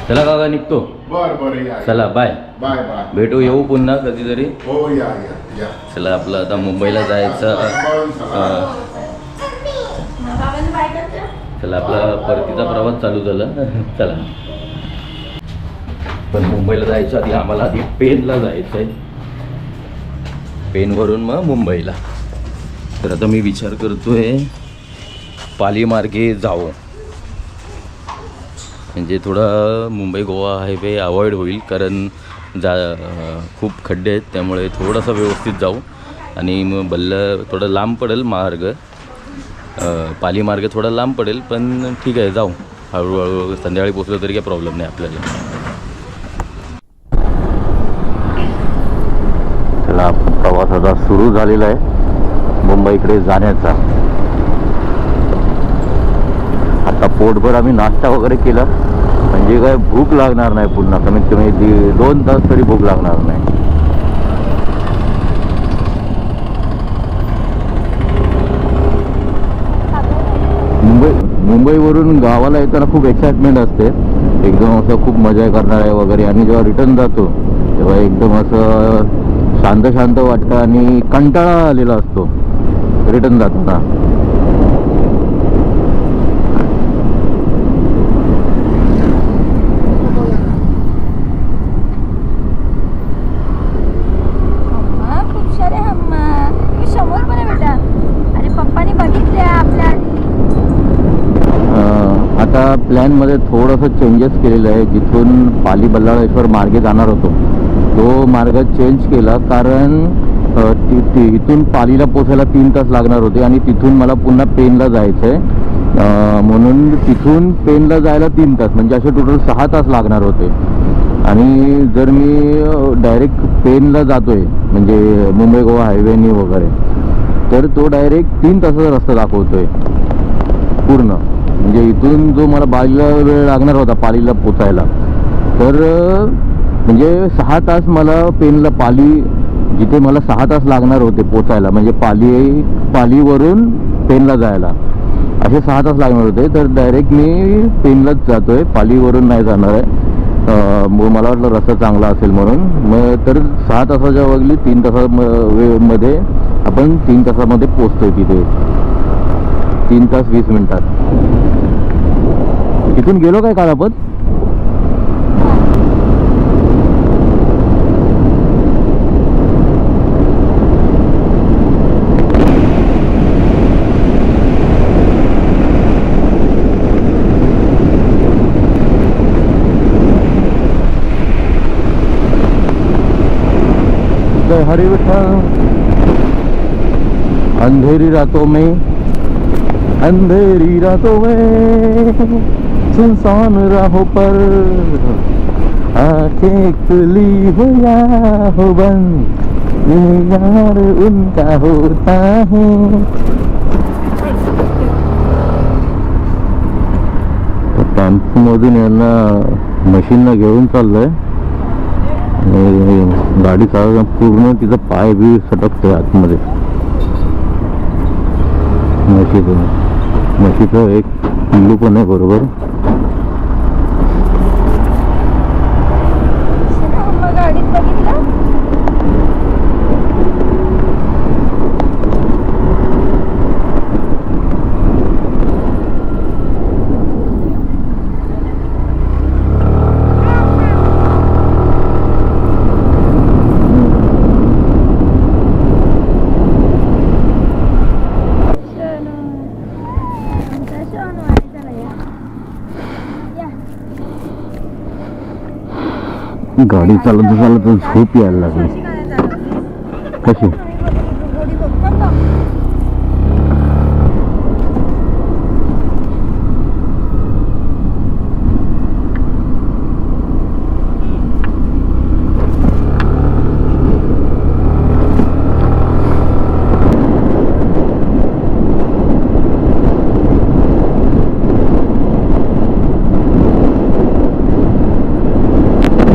चला काका निघतो. बर या. चला बाय. Bye bye. भेटू येऊ पुन्हा कधीतरी. हो या. चला आपलं आता मुंबईला जायचं. चला आपला परतीचा प्रवास चालू झाला. चला पण मुंबईला जायचं आधी आम्हाला आधी पेनला जायचं आहे. पेनवरून मग मुंबईला. तर आता मी विचार करतोय पाली मार्गे जावं, म्हणजे थोडा मुंबई गोवा हायवे अवॉइड होईल, कारण खूप खड्डे आहेत, त्यामुळे थोडंसं व्यवस्थित जाऊ. आणि मग थोडं लांब पडेल मार्ग, पाली मार्ग थोडा लांब पडेल, पण ठीक आहे जाऊ हळूहळू. संध्याकाळी पोचलं तरी काही प्रॉब्लेम नाही आपल्याला. चला प्रवास आता सुरू झालेला आहे मुंबईकडे जाण्याचा. आता पोटभर आम्ही नाश्ता वगैरे केला, म्हणजे काय भूक लागणार नाही पुन्हा. कमीत कमी 2 तास तरी भूक लागणार नाही. मुंबईवरून गावाला येताना खूप एक्साइटमेंट असते, एकदम असं खूप मजा करणार आहे वगैरे. आणि जेव्हा रिटर्न जातो तेव्हा एकदम असं शांत वाटतं आणि कंटाळा आलेला असतो रिटर्न जाताना. आता प्लॅनमध्ये थोडंसं चेंजेस केलेलं आहे. जिथून पाली बल्लाळेश्वर मार्गे जाणार होतो तो मार्ग चेंज केला, कारण इथून पालीला पोचायला 3 तास लागणार होते आणि तिथून मला पुन्हा पेनला जायचं आहे. म्हणून तिथून पेनला जायला 3 तास, म्हणजे असे टोटल 6 तास लागणार होते. आणि जर मी डायरेक्ट पेनला जातोय म्हणजे मुंबई गोवा हायवेनी वगैरे, तर तो डायरेक्ट 3 तासाचा रस्ता दाखवतोय पूर्ण. म्हणजे इथून जो मला पालीला वेळ लागणार होता पालीला पोचायला, तर म्हणजे 6 तास मला पेनला जिथे मला 6 तास लागणार होते पोचायला, म्हणजे पालीवरून पेनला जायला असे 6 तास लागणार होते. तर डायरेक्ट मी पेनलाच जातोय, पालीवरून नाही जाणार आहे. मला वाटलं रस्ता चांगला असेल म्हणून. मग तर 6 तासाच्या बदली 3 तासामध्ये आपण 3 तासामध्ये पोचतोय तिथे. 3 तास 20 मिनिटात. इथून गेलो काय काल आपण? हरी विठ्ठल. अंधेरी रातों में सुनसान राहों पर आंखें खुली हो या हो बंद, ये यार उनका होता है. टेम्पोमधून यांना मशीनला घेऊन चाललंय. गाडी चालवताना पूर्ण तिचा पाय बी सटकतोय आतमध्ये. म्हशीचं एक पिल्लू पण आहे बरोबर. गाडी चालत झोप यायला लागली. कशी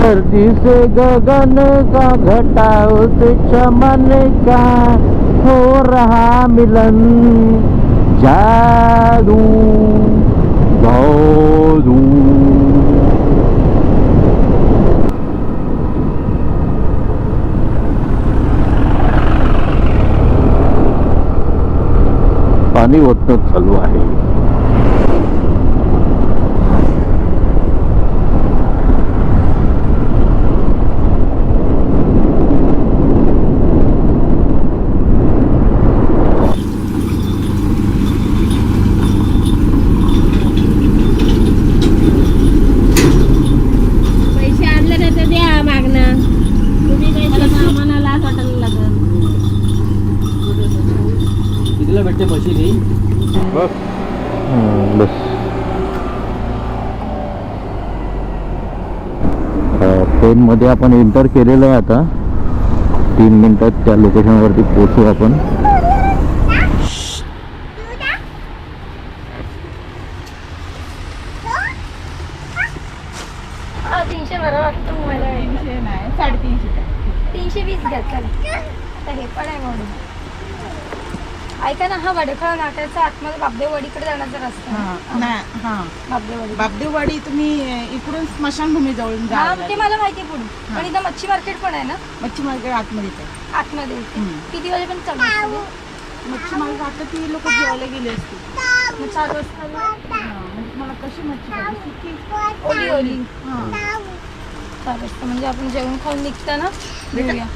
धरती से गगन का घटा उस चमन का हो रहा मिलन, जादू जादू पाणी ओतणं चालू आहे. भेटते मशीन ही बस. ट्रेनमध्ये आपण एंटर केलेलं आहे. आता 3 मिनिटात त्या लोकेशनवरती पोहोचू आपण. ऐका ना, हा वडखळ नाट्याचा आतमध्ये बाबदेवाडीकडे जाण्याचा रस्ता. बाबदेवाडी तुम्ही इकडून स्मशानभूमी जवळून जा. ते मला माहिती पुढे. पण इथं मच्छी मार्केट पण आहे ना. मच्छी मार्केट आतमध्येच आहे. आतमध्ये किती वाजेपर्यंत चालू? मच्छी मार्केट आता ती लोक जेवायला गेले असते. 4 वाजता. म्हणजे मला कशी मच्छी पाहिजे? ओली ओली. 4 वाजता म्हणजे आपण जेवण खाऊन निघता ना. घेऊया.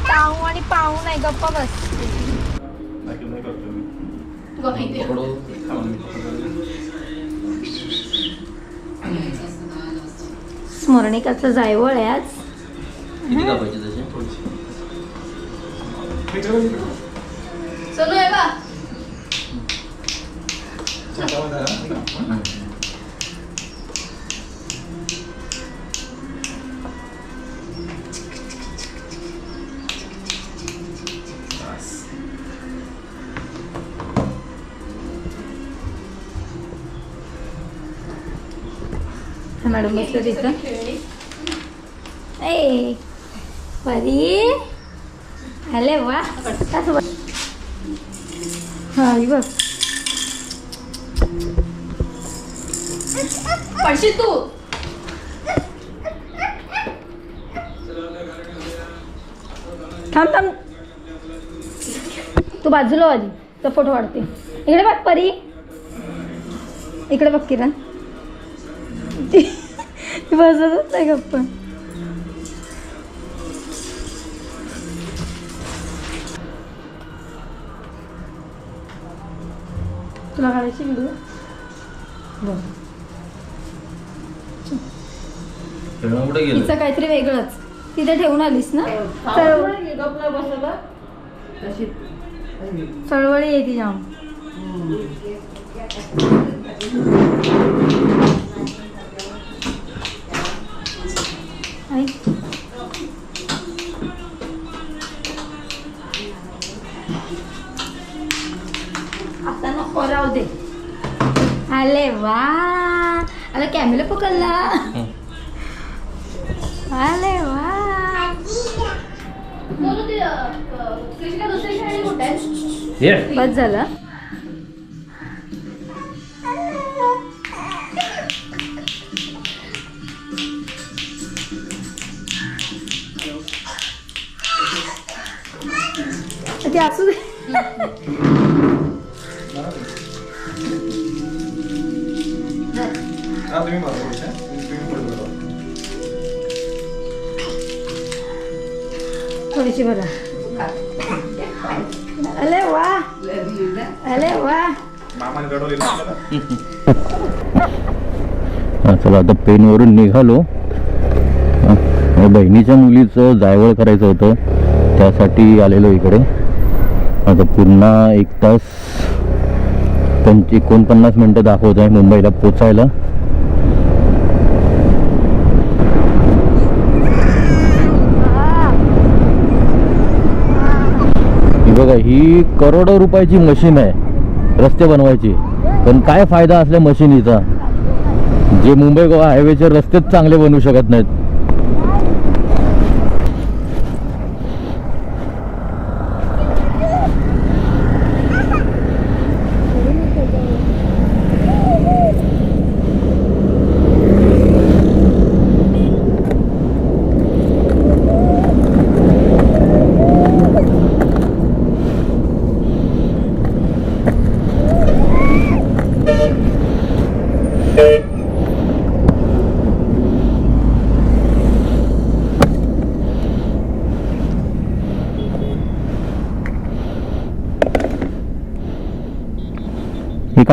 पाहू आणि पाहू नाही, गप्पा बस. स्मरणिकाचं जायवळ आहे आज. चलो आहे बा. मॅडम बसलं तिथं. ए परी आले वा. हा बघ पडशील तू. थांब थांब, तू बाजूला आली तर फोटो वाढते. इकडे बघ परी, इकडे बघ किरण. बसतच नाही गप्पा. तुला काढायची व्हिडिओ तिचं काहीतरी वेगळंच. तिथे ठेवून आलीस ना. चळवळी आहे ती जाम. आता नको राहू दे. आले वा. आता कॅमेरा पकडला. आले वा. बस झालं. ते असू दे. थोडीशी बरं. अरे वा. अरे वा. चला आता पेनवरून निघालो. बहिणीच्या मुलीचं जायवळ करायचं होतं, त्यासाठी आलेलो इकडे. आता पुन्हा 1 तास 49 मिनटं दाखवत आहे मुंबईला पोचायला. ही बघा, ही करोडो रुपयाची मशीन आहे रस्ते बनवायची. पण काय फायदा असल्या मशिनीचा, जे मुंबई गोवा हायवेचे रस्तेच चांगले बनवू शकत नाहीत.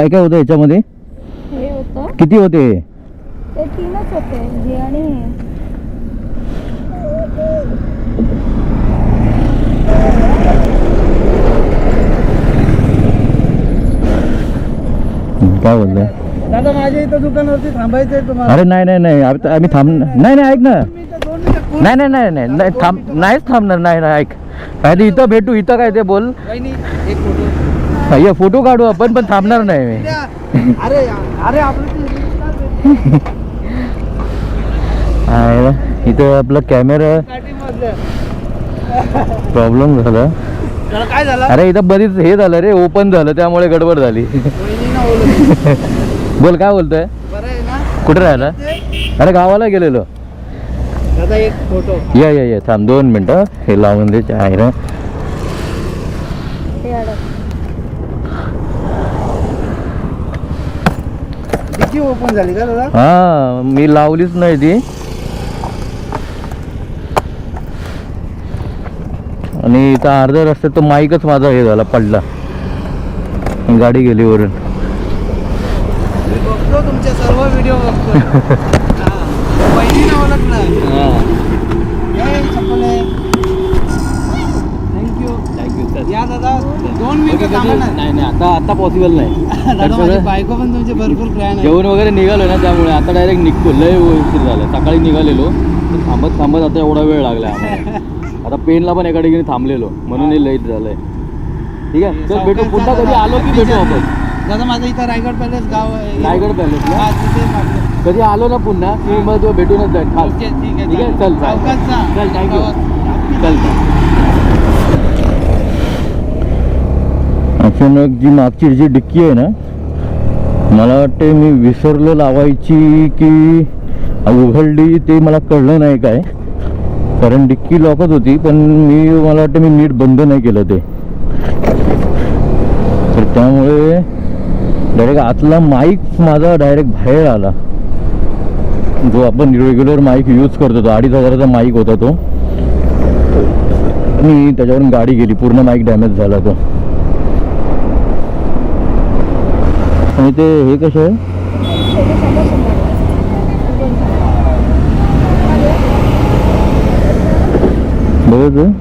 काय होतं याच्यामध्ये? हे होतं किती होते? ते 3च होते, हे आणि काय बोलतोय? दादा माझ्या इथं दुकानावरती थांबायचंय तुम्हाला. अरे नाही नाही नाही, आता आम्ही थांब नाही नाही, ऐक ना. मी इथं 2 मिनिटं नाही नाही नाही नाही नाही थांब, नाहीच थांबणार. नाही नाही, ऐक काय ते इथं भेटू, इथं काय ते बोल. वहिनी, एक फोटो ये फोटो काढू आपण, पण थांबणार नाही मी. द्या. अरे अरे आपलं ते आहे ना, इथं आपलं कॅमेरा पाठीमधलं. प्रॉब्लेम झाला. त्याला काय झालं? अरे इथं बरीच हे झालं रे, ओपन झालं, त्यामुळे गडबड झाली. वहिनीनं बोलवलं. बोल, काय बोलतोय? बरं आहे ना? कुठे राहिला? अरे गावाला गेलेलो. दादा एक फोटो. ये थांब 2 मिनिटं, हे लावून दे. आहे ना, हे अडक. डिकी ओपन झाली का दादा? हा मी लावलीच नाही ती. आणि इथं अर्ध्या रस्त्यात तो माईकच माझा हे झाला, पडला, गाडी गेली वरून. मी बघतो तुमचे सर्व व्हिडिओ बघतो. हा. वहिनीनं ओळखलं. हे चप्पल आहे. थँक्यू या दादा. 2 मिनिटं थांबा ना. नाही नाही, आता पॉसिबल नाही. दादा माझी बायको पण तुमचे भरपूर फॅन आहे. जेवण वगैरे निघालो ना, त्यामुळे आता डायरेक्ट निघतो. लय उशीर झाला, सकाळी निघालेलो, थांबत थांबत आता एवढा वेळ लागला आम्हाला. आता पेनला पण एका ठिकाणी थांबलेलो, म्हणून हे लेट झालंय. ठीक आहे, तर भेटू पुन्हा, कधी आलो की भेटू आपण. दादा माझं इथं रायगड पॅलेस गाव आहे. रायगड पॅलेसला हा, तिथे मागलं. कधी आलो ना पुन्हा की मग तो भेटूनच जाईल. खास ओके, ठीक आहे. ठीक आहे, चल बाय. चौकात जा. चल, थँक्यू. चल अचानक जी मागची जी डिक्की आहे ना, मला वाटते मी विसरलो लावायची की उघडली ते मला कळलं नाही काय, कारण डिक्की लॉकच होती, पण मला वाटतं मी नीट बंद नाही केलं ते, तर त्यामुळे डायरेक्ट आतला माईक माझा डायरेक्ट बाहेर आला. जो आपण रेग्युलर माईक यूज करतो, तो 2,500चा माईक होता तो, आणि त्याच्यावरून गाडी गेली, पूर्ण माईक डॅमेज झाला तो. आणि ते हे कसं आहे, बघायचं.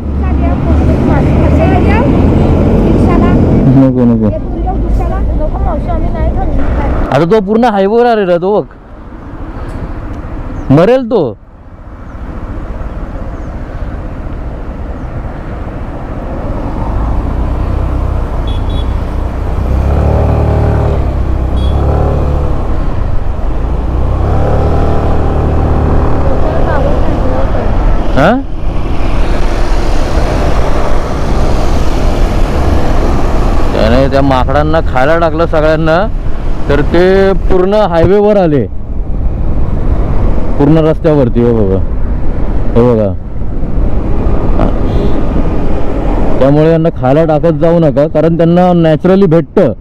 नको नको, आता तो पूर्ण हायवेवर आले ना, तो बघ मरेल तो. हा, त्याने त्या माकडांना खायला टाकलं सगळ्यांना, तर ते पूर्ण हायवेवर आले, पूर्ण रस्त्यावरती. हे बघा, हे बघा. त्यामुळे यांना खायला टाकत जाऊ नका, कारण त्यांना नॅचरली भेटतं.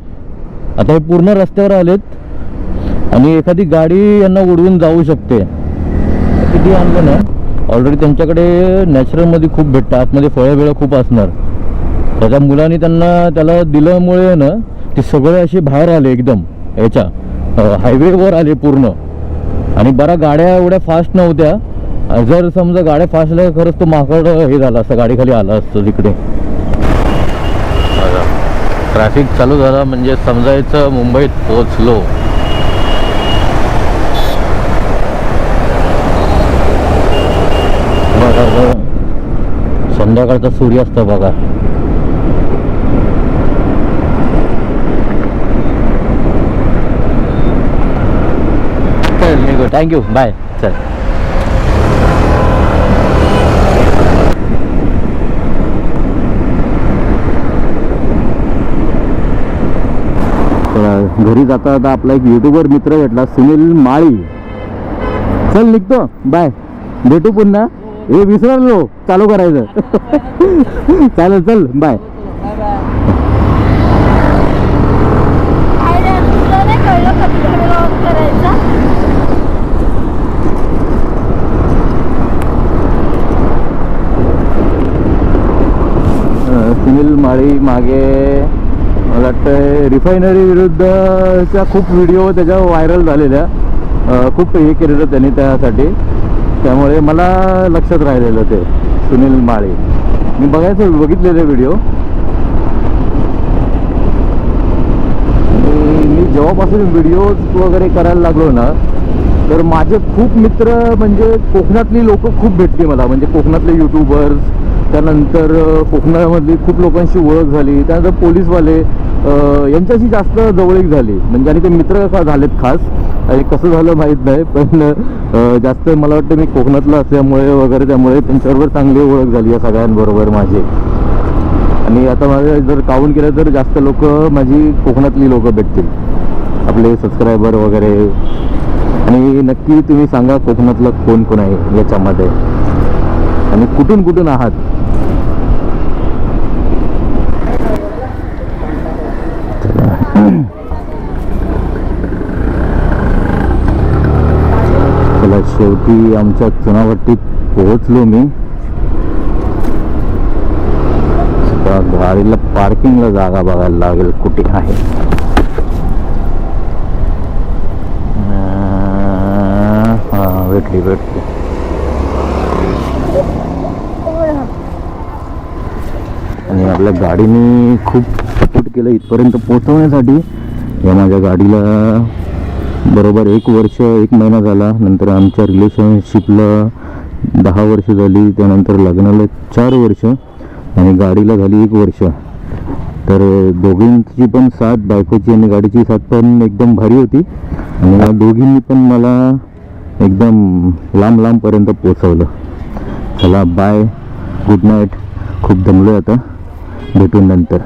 आता हे पूर्ण रस्त्यावर आलेत आणि एखादी गाडी यांना उडवून जाऊ शकते. किती आणलं ना, ऑलरेडी त्यांच्याकडे नॅचरलमध्ये खूप भेटतं, आतमध्ये फळं बिळं खूप असणार. त्याच्या मुलांनी त्याला दिल्यामुळे ना, ते सगळे असे बाहेर आले एकदम याच्या हायवेवर आले पूर्ण. आणि बऱ्या गाड्या एवढ्या फास्ट नव्हत्या. जर समजा गाड्या फास्ट आल्या, खरंच तो माकड हे झाला असतं, गाडीखाली आला असतं तिकडे. ट्रॅफिक चालू झाला म्हणजे समजायचं मुंबईत पोहोचलो. बघा, संध्याकाळचा सूर्यास्त बघा. चल निघू, थँक्यू, बाय. चल, घरी जाता जाता आपला एक युट्यूबर मित्र भेटला, सुनील माळी. चल निघतो, बाय, भेटू पुन्हा. हे विसरलो चालू करायचं. चालेल, चल बाय. सुनील माळी मागे मला वाटतं रिफायनरी विरुद्धच्या खूप व्हिडिओ त्याच्या व्हायरल झालेल्या, खूप हे केलेलं त्यांनी त्यासाठी, त्यामुळे मला लक्षात राहिलेलं ते सुनील माळे. मी बघितलेले व्हिडिओ. मी जेव्हापासून व्हिडिओज वगैरे करायला लागलो ना, तर माझे खूप मित्र म्हणजे कोकणातली लोक खूप भेटली मला, म्हणजे कोकणातले यूट्यूबर्स, त्यानंतर कोकणामधली खूप लोकांशी ओळख झाली, त्यानंतर पोलीसवाले यांच्याशी जास्त जवळीक झाली, म्हणजे आणि ते मित्र का झालेत खास. आणि कसं झालं माहीत नाही, पण जास्त मला वाटतं मी कोकणातलं असल्यामुळे वगैरे त्यामुळे त्यांच्याबरोबर चांगली ओळख झाली या सगळ्यांबरोबर माझी. आणि आता माझं जर काउंट केलं तर जास्त लोक माझी कोकणातली लोक भेटतील, आपले सबस्क्रायबर वगैरे. आणि नक्की तुम्ही सांगा कोकणातलं कोण कोण आहे याच्यामध्ये आणि कुठून कुठून आहात. चला शेवटी आमच्या चुनाभट्टीत पोहोचलो मी. गाडीला पार्किंगला जागा बघायला लागेल कुठे आहे. हा भेटली. आणि आपल्या गाडीने खूप सपोर्ट केलं इथपर्यंत पोहोचवण्यासाठी. या माझ्या गाडीला बरोबर 1 वर्ष 1 महिना झाला. नंतर आमच्या रिलेशनशिपला 10 वर्ष झाली, त्यानंतर लग्नाला 4 वर्ष आणि गाडीला झाली 1 वर्ष. तर दोघींची पण साथ, बायकोची आणि गाडीची साथ पण एकदम भारी होती. आणि या दोघींनी पण मला एकदम लांबपर्यंत पोचवलं. चला बाय, गुड नाईट. खूप दमलो आता, भेटून नंतर.